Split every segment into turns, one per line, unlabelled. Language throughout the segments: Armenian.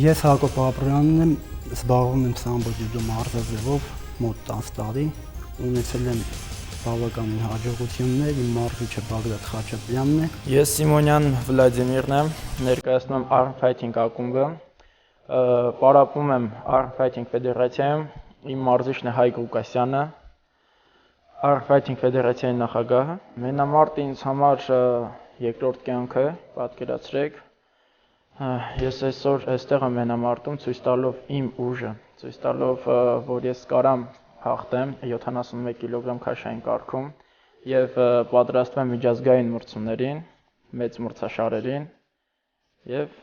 Ես Հակոբ Աբրյանն եմ, զբաղվում եմ սամբո ձյուդո մարզաձևով մոտ 10 տարի, ունեցել եմ բավականին հաջողություններ, իմ մարզիչը Բագրատ Խաչատրյանն է։
Ես Սիմոնյան Վլադիմիրն եմ, ներկայացնում եմ Arm Fighting ակումբը, պարապում եմ Arm Fighting Ֆեդերացիայում, իմ մարզիչն է Հայկ Ղուկասյանը, Arm Fighting Ֆեդերացիայի նախագահը։ Մենամարտը ինձ համար երկրորդ կյանքը, պատկերացրեք։ Ես այսօր այստեղ եմ մենամարտում, ցույց տալով իմ ուժը, ցույց տալով, որ ես կարամ հաղթեմ 71 կիլոգրամ քաշային կարգում եւ պատրաստվում միջազգային մրցումներին, մեծ մրցաշարերին եւ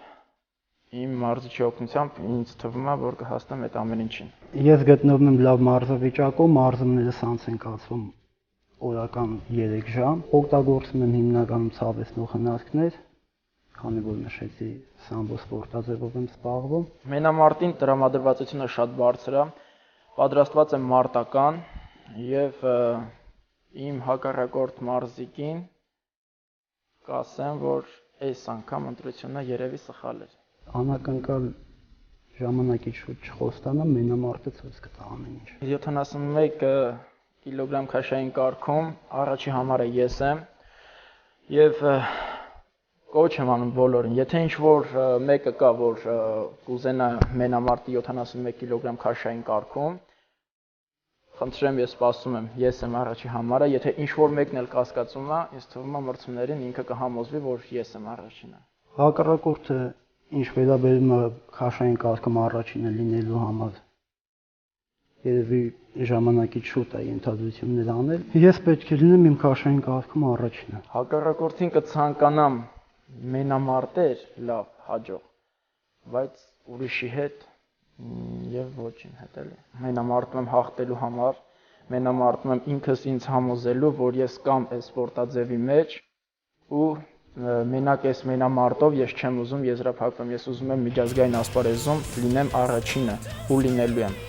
իմ մարզիչի օգնությամբ ինձ թվում է, որ կհասնեմ այդ ամեն ինչին։
Ես գտնվում եմ լավ մարզավիճակում, մարզումներս անց են կացվում օրական 3 ժամ, օգտագործում եմ հիմնականում ցավեցնող հնարքներ, քանի որ նշեցի սամբո սպորտաձևով եմ զբաղվում։
Մենամարտին տրամադրվածությունը շատ բարձր է, պատրաստված եմ մարտական եւ իմ հակառակորդ մարզիկին կասեմ, որ այս անգամ ընտրությունը երևի սխալ էր։
Անակնկալ ժամանակից շուտ չխոստանամ, մենամարտը ցույց կտա ամեն ինչ։
71 կիլոգրամ քաշային կարգում առաջի համարը ես եմ եւ կոչ եմ անում բոլորին, եթե ինչ-որ մեկը կա, որ կուզենա մենամարտի 71 կիլոգրամ քաշային կարգում, խնդրեմ, ես սպասում եմ, ես եմ առաջի համարը, եթե ինչ-որ մեկն էլ կասկածում է, ինձ թվում է մրցումներին ինքը կհամոզվի, որ ես եմ առաջինը։
Հակառակորդը ինչ վերաբերում է քաշային կարգում առաջինը լինելու համար, երևի ժամանակից շուտ է ենթադրություններ անել։ Ես պետք է լինեմ իմ քաշային կարգում առաջինը։
Հակառակորդին կցանկանամ մենամարտեր լավ, հաջող, բայց ուրիշի հետ եւ ոչին հետ էլի։ Մենամարտում եմ հաղթելու համար, մենամարտում եմ ինքս ինձ համոզելու, որ ես կամ այս սպորտաձևի մեջ ու մենակ այս մենամարտով ես չեմ ուզում եզրափակվեմ, ես ուզում եմ միջազգային ասպարեզում լինեմ առաջինը ու լինելու եմ։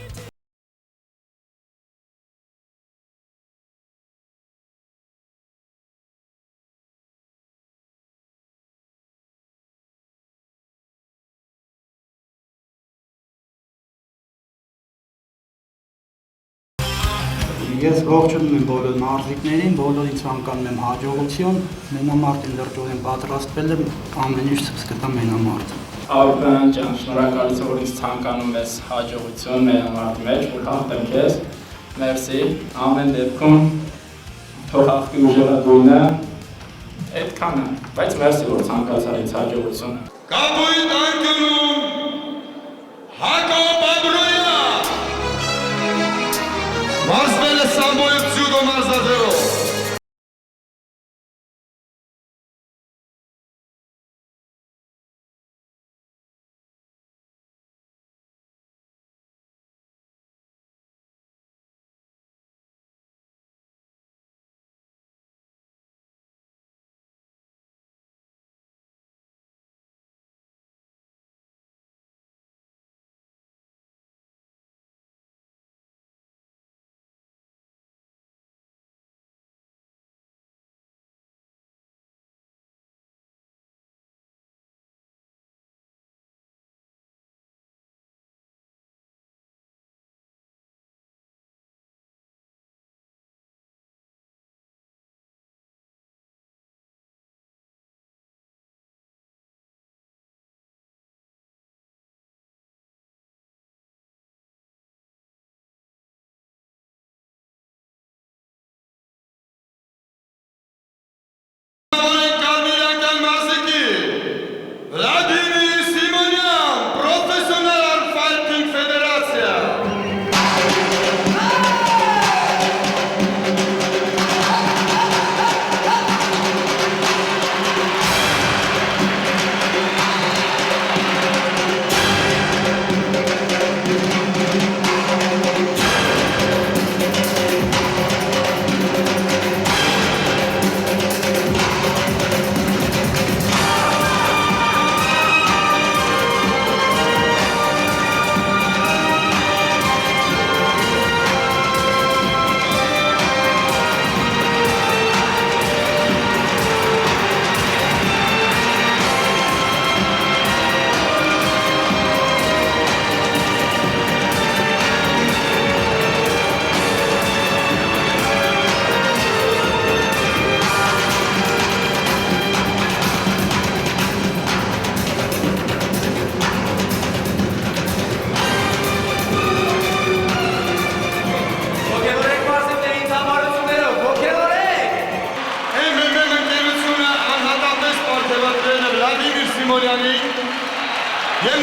Ես ողջունում եմ բոլոր մարզիկներին, բոլորին ցանկանում եմ հաջողություն, մենամարտին լրջորեն պատրաստվել եմ, ամեն ինչ ցույց կտա մենամարտը։
Աբրյան ջան, շնորհակալություն, որ ինձ ցանկանում ես հաջողություն մենամարտի մեջ, որ հաղթեմ քեզ։ Մերսի, ամեն դեպքում թող հաղթի ուժեղագույնը, այդքանը, բայց մերսի, որ ցանկացա ինձ հաջողություն։
Կապույտ արկնում Հակոբ Աբրյանը մարզվել է սամբոյի ձյուդո մարզաձևով։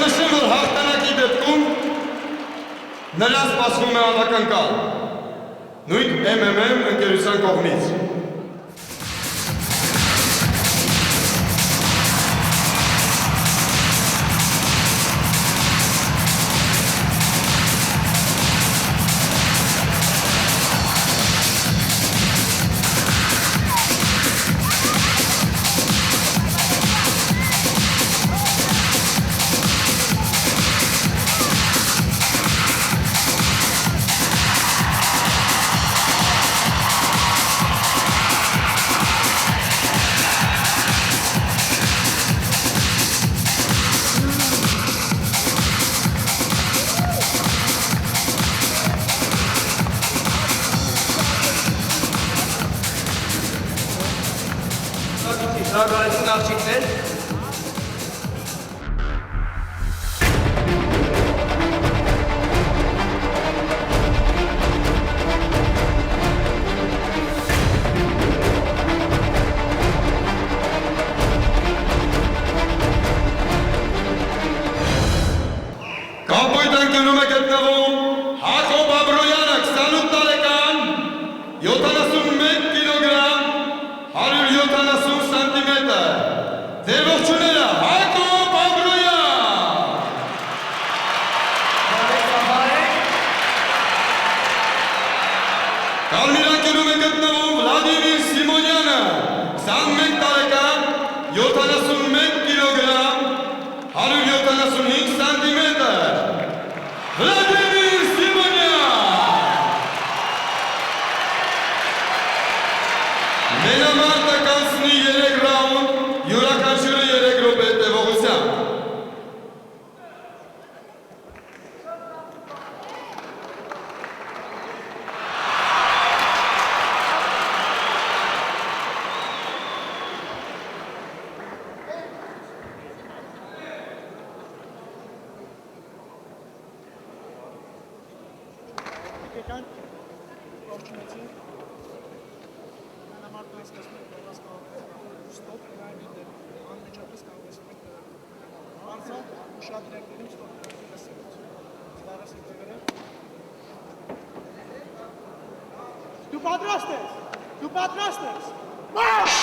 նշեմ, որ հաղթանակի դեպքում նրան սպասվում է անակնկալ, նույն MMM ընկերության կողմից։
Շնորհակալություն աղջիկներ։
Կապույտ անկյունում է գտնվում Հակոբ Աբրոյանը 28 տարեկան, 71 կիլոգրամ, 170 սանտիմետր։ Ձեր ողջունելը Հակոբ Աբրոյան։ Կարմիր անկյունում է գտնվում Վլադիմիր Սիմոնյանը, 21 տարեկան, 71 կիլոգրամ, 175 սանտիմետր։ Վլադիմիր Սիմոնյան։ Մենամարտը կանցնի 3 ռաունդ, յուրաքանչյուրը 3 րոպե տևողությամբ։
Դու պատրաստ ես։ Մարշ!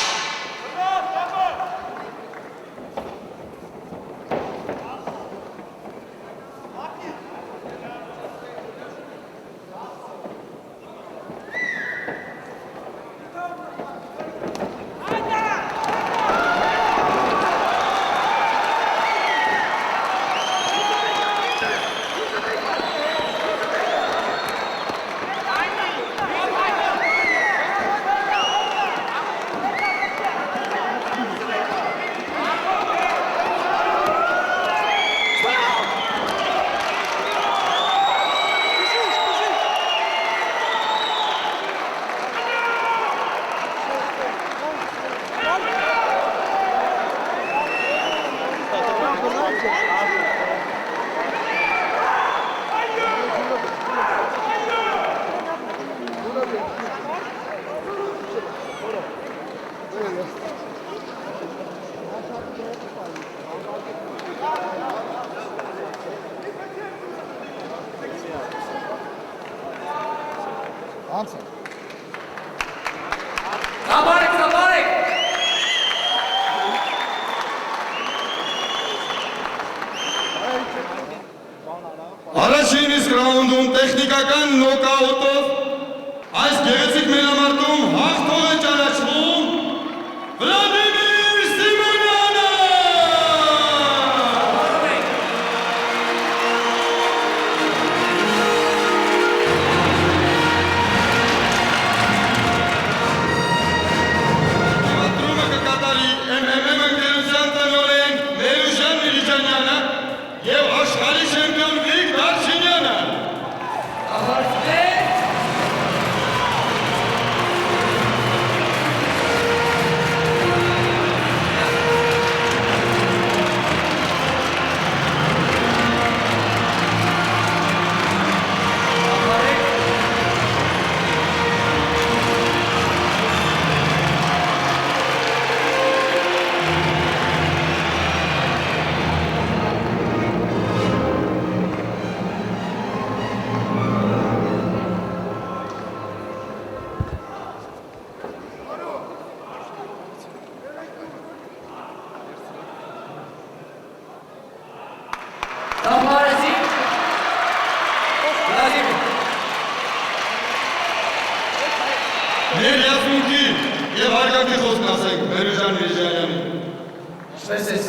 Առաջին իսկ ռաունդում տեխնիկական նոկաուտով այս գեղեցիկ մենամարտում հաղթող է ճանաչվում Վլադիմիր Սիմոնյանը։ Մատրումը կկատարի MMM ընկերության տնօրեն Մերուժան Միրիջանյանը և աշխարհի չեմպիոն Վիկտոր Շինյանը։
Ահարցնե
ներյասմունքի և հարգանքի խոսքն ասենք Մերուժան Միրիջանյանի։
Ինչպես ես։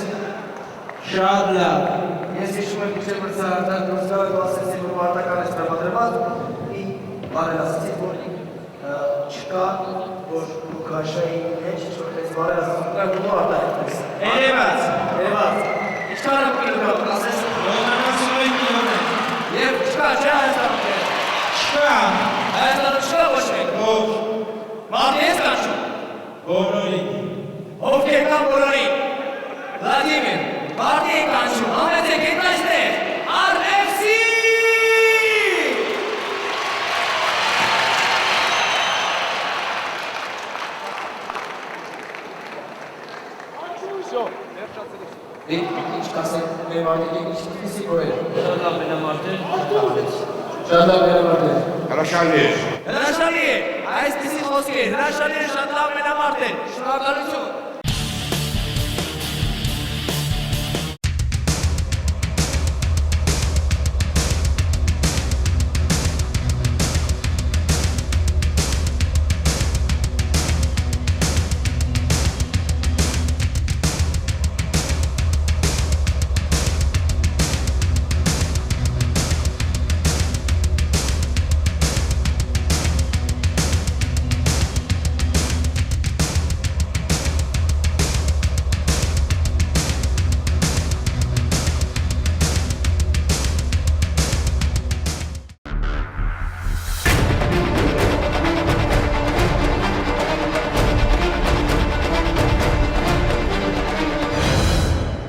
Շատ լավ։ Ես հիշում եմ մինչև մրցարարական գործարը դու ասեցի, որ մարտական ես տրամադրված, բարելասեցի, որ չկա, որ քաշայի մեջ ինչ-որ տես բարելասեցի, որ արտահայտվես։ Երևաց։ Ինչքան եմ կիլոգրամ, ասես։ 75 կիլոգրամ։ Եվ չկա, չէ Հայաստանում կեր։ Չկա։ Հայաստանում չկա ոչ մեկ։ Ոչ։ Մարդի ես կանչում։ Բոլորի։ Ովքեր կան բոլորի։ Վլադիմիր, մարդի եք կանչում, ամեցեք եք այստեղ։ RFC! Ինչ կասեք, մեր մարդիկ ինչ պիսի կորեր։ Շատ լավ մենամարդեր։ Շատ լավ մենամարդեր։
Հրաշալի է։
Հրաշալի է, այսպիսի խոսքեր, հրաշալի է շատ լավ մենամարդեր, շնորհակալություն։